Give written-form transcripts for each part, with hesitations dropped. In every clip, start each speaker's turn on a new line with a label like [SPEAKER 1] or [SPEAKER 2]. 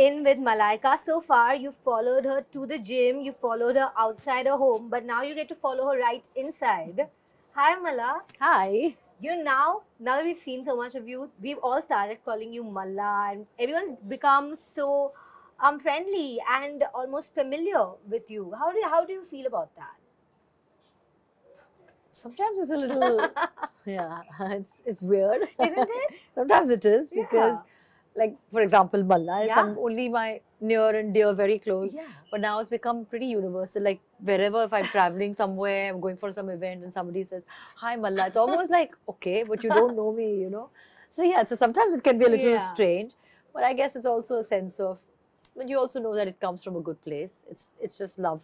[SPEAKER 1] in with Malaika. So far, you followed her to the gym, you followed her outside her home, but now you get to follow her right inside. Hi, Mala.
[SPEAKER 2] Hi.
[SPEAKER 1] Now that we've seen so much of you, we've all started calling you Malla, and everyone's become so friendly and almost familiar with you. How do you feel about that?
[SPEAKER 2] Sometimes it's a little, yeah, it's weird.
[SPEAKER 1] Isn't it?
[SPEAKER 2] Sometimes it is because,
[SPEAKER 1] Yeah.
[SPEAKER 2] like, for example, Malla is
[SPEAKER 1] Yeah.
[SPEAKER 2] only my near and dear, very close.
[SPEAKER 1] Yeah.
[SPEAKER 2] But now it's become pretty universal. Like, wherever, if I'm traveling somewhere, I'm going for some event and somebody says, "Hi, Malla," it's almost like, okay, but you don't know me. So, yeah, so sometimes it can be a little
[SPEAKER 1] Yeah.
[SPEAKER 2] strange. But I guess it's also a sense of, but you also know that it comes from a good place. It's just love.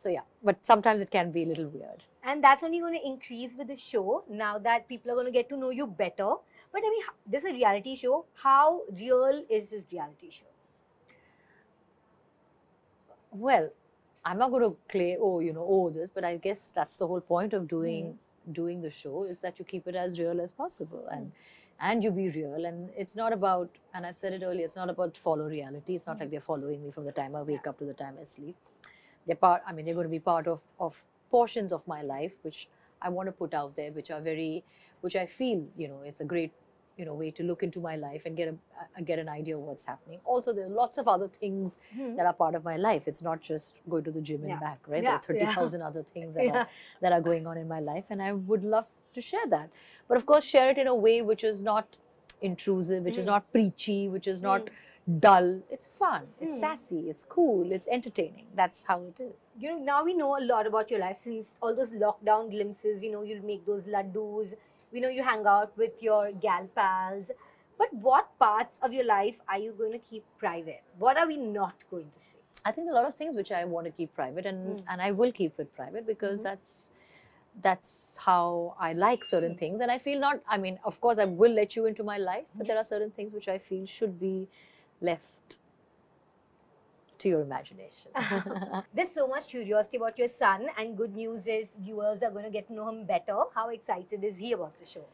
[SPEAKER 2] So, yeah, but sometimes it can be a little weird.
[SPEAKER 1] And that's only going to increase with the show now that people are going to get to know you better. But I mean, this is a reality show. How real is this reality show?
[SPEAKER 2] Well, I'm not going to claim, this, but I guess that's the whole point of doing the show is that you keep it as real as possible and you be real. And it's not about, and I've said it earlier, it's not about follow reality. It's not like they're following me from the time I wake up to the time I sleep. They're going to be part of portions of my life, which I want to put out there, which I feel, it's a great, way to look into my life and get an idea of what's happening. Also, there are lots of other things that are part of my life. It's not just going to the gym and back, right? There are 30,000 other things that are going on in my life, and I would love to share that. But of course, share it in a way which is not intrusive, which is not preachy, which is not dull. It's fun, it's sassy, it's cool, it's entertaining. That's how it is.
[SPEAKER 1] Now we know a lot about your life since all those lockdown glimpses. We know you'll make those laddus. We know you hang out with your gal pals. But what parts of your life are you going to keep private? What are we not going to say?
[SPEAKER 2] I think a lot of things which I want to keep private, and I will keep it private because that's how I like certain things. And I feel not, I mean, of course, I will let you into my life, but there are certain things which I feel should be left to your imagination.
[SPEAKER 1] There's so much curiosity about your son, and good news is viewers are going to get to know him better. How excited is he about the show?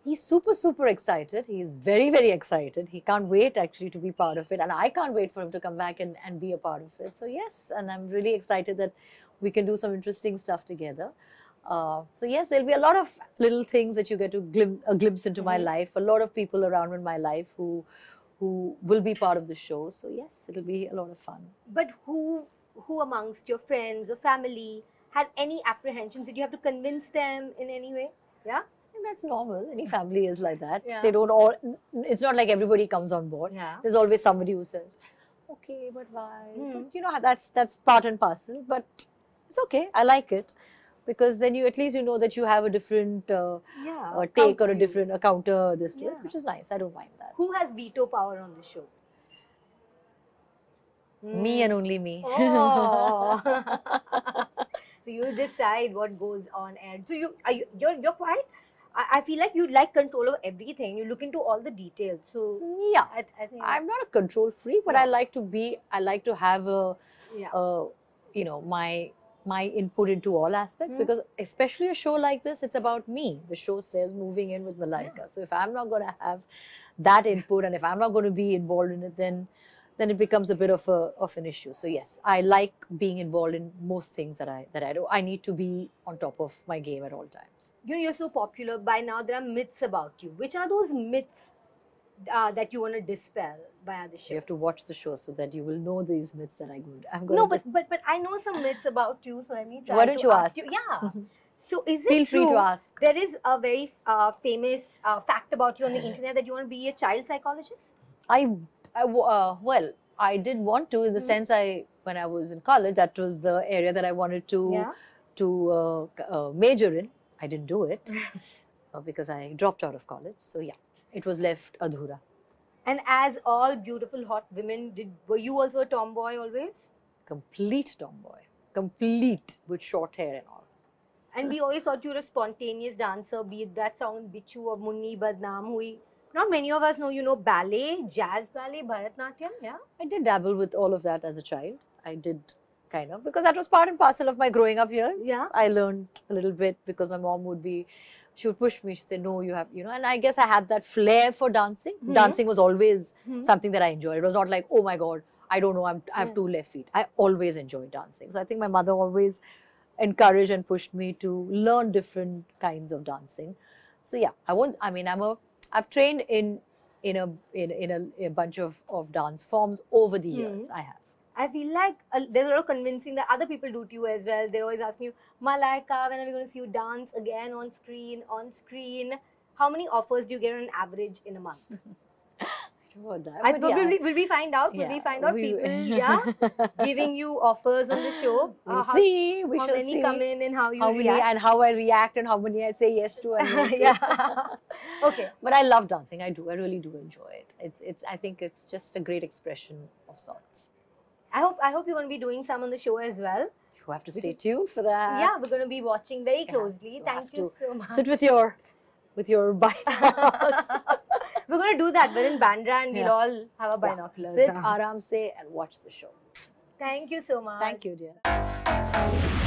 [SPEAKER 2] He's super, super excited. He's very, very excited. He can't wait actually to be part of it. And I can't wait for him to come back and be a part of it. So yes, and I'm really excited that we can do some interesting stuff together. So yes, there'll be a lot of little things that you get to a glimpse into my life. A lot of people around in my life who will be part of the show. So yes, it'll be a lot of fun.
[SPEAKER 1] But who amongst your friends or family had any apprehensions? Did you have to convince them in any way? Yeah?
[SPEAKER 2] I think that's normal. Any family is like that.
[SPEAKER 1] Yeah.
[SPEAKER 2] They don't all, it's not like everybody comes on board.
[SPEAKER 1] Yeah.
[SPEAKER 2] There's always somebody who says, okay, but why? But, that's part and parcel, but it's okay. I like it. Because then at least you know that you have a different take or a different counter this to it, which is nice. I don't mind that.
[SPEAKER 1] Who has veto power on the show?
[SPEAKER 2] Me and only me.
[SPEAKER 1] Oh. So you decide what goes on air. So you're quite. I feel like you like control of everything. You look into all the details. So
[SPEAKER 2] yeah,
[SPEAKER 1] I think
[SPEAKER 2] I'm not a control freak, but I like to have my input into all aspects, because especially a show like this, it's about me. The show says moving in with Malaika. So if I'm not going to have that input, and if I'm not going to be involved in it, then it becomes a bit of an issue. So yes, I like being involved in most things that I do. I need to be on top of my game at all times.
[SPEAKER 1] You're so popular by now. There are myths about you. Which are those myths that you want to dispel via the show?
[SPEAKER 2] You have to watch the show so that you will know these myths that I'm going
[SPEAKER 1] to. No,
[SPEAKER 2] but
[SPEAKER 1] I know some myths about you, so let me try.
[SPEAKER 2] Why don't you ask?
[SPEAKER 1] Yeah. So is it
[SPEAKER 2] Feel free
[SPEAKER 1] true
[SPEAKER 2] to ask.
[SPEAKER 1] There is a very famous fact about you on the internet that you want to be a child psychologist?
[SPEAKER 2] Well, I did want to, in the sense when I was in college, that was the area that I wanted to major in. I didn't do it because I dropped out of college. So yeah, it was left adhura.
[SPEAKER 1] And as all beautiful hot women, were you also a tomboy always?
[SPEAKER 2] Complete tomboy, complete, with short hair and all.
[SPEAKER 1] And we always thought you were a spontaneous dancer, be it that song Bichu or Munni Badnaam Hui. Not many of us know, ballet, jazz ballet, Bharatnatyam, yeah?
[SPEAKER 2] I did dabble with all of that as a child. I did kind of, because that was part and parcel of my growing up years.
[SPEAKER 1] Yeah.
[SPEAKER 2] I learned a little bit because my mom would be she would push me. She'd say, no, you have, you know, and I guess I had that flair for dancing.
[SPEAKER 1] Mhm.
[SPEAKER 2] Dancing was always
[SPEAKER 1] Mhm.
[SPEAKER 2] something that I enjoyed. It was not like, oh my God, I don't know, I have
[SPEAKER 1] Yeah.
[SPEAKER 2] 2 left feet. I always enjoyed dancing. So I think my mother always encouraged and pushed me to learn different kinds of dancing. So yeah, I've trained in a bunch of dance forms over the years. I have.
[SPEAKER 1] I feel like there's a lot of convincing that other people do to you as well. They're always asking you, Malaika, when are we going to see you dance again on screen? How many offers do you get on average in a month?
[SPEAKER 2] I don't know about that, but yeah,
[SPEAKER 1] Will we find out? Will we find out people, giving you offers on the show?
[SPEAKER 2] We'll see. We
[SPEAKER 1] how
[SPEAKER 2] shall
[SPEAKER 1] many
[SPEAKER 2] see.
[SPEAKER 1] come in and how you
[SPEAKER 2] How many
[SPEAKER 1] react?
[SPEAKER 2] and how I react and how many I say yes to and no to.
[SPEAKER 1] Yeah. Okay.
[SPEAKER 2] But I love dancing. I do. I really do enjoy it. I think it's just a great expression of sorts.
[SPEAKER 1] I hope you're going to be doing some on the show as well.
[SPEAKER 2] You have to stay tuned for that.
[SPEAKER 1] Yeah, we're going to be watching very
[SPEAKER 2] Yeah,
[SPEAKER 1] closely.
[SPEAKER 2] you
[SPEAKER 1] Thank you
[SPEAKER 2] have
[SPEAKER 1] so much.
[SPEAKER 2] Sit with your binoculars.
[SPEAKER 1] We're going to do that. We're in Bandra and we'll
[SPEAKER 2] Yeah.
[SPEAKER 1] all have a binoculars.
[SPEAKER 2] Sit, aaram se, and watch the show.
[SPEAKER 1] Thank you so much.
[SPEAKER 2] Thank you, dear.